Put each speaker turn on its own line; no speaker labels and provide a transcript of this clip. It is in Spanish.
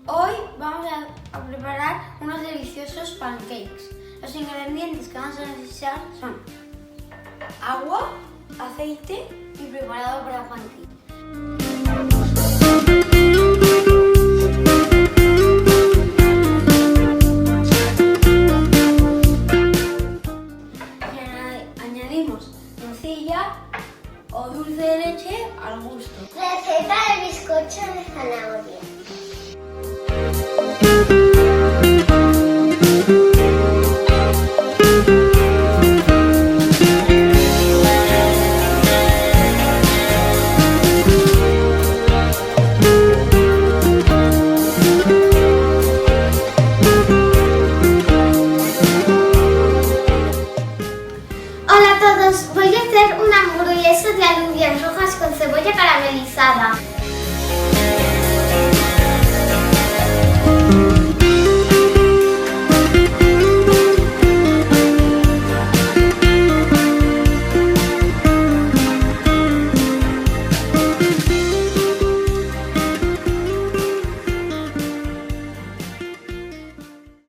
Hoy vamos a preparar unos deliciosos pancakes. Los ingredientes que vamos a necesitar son agua, aceite y preparado para pancakes. Añadimos nocilla o dulce de leche al gusto.
Receta de bizcocho de zanahoria. Hola a todos, voy a hacer una hamburguesa de alubias rojas con cebolla caramelizada.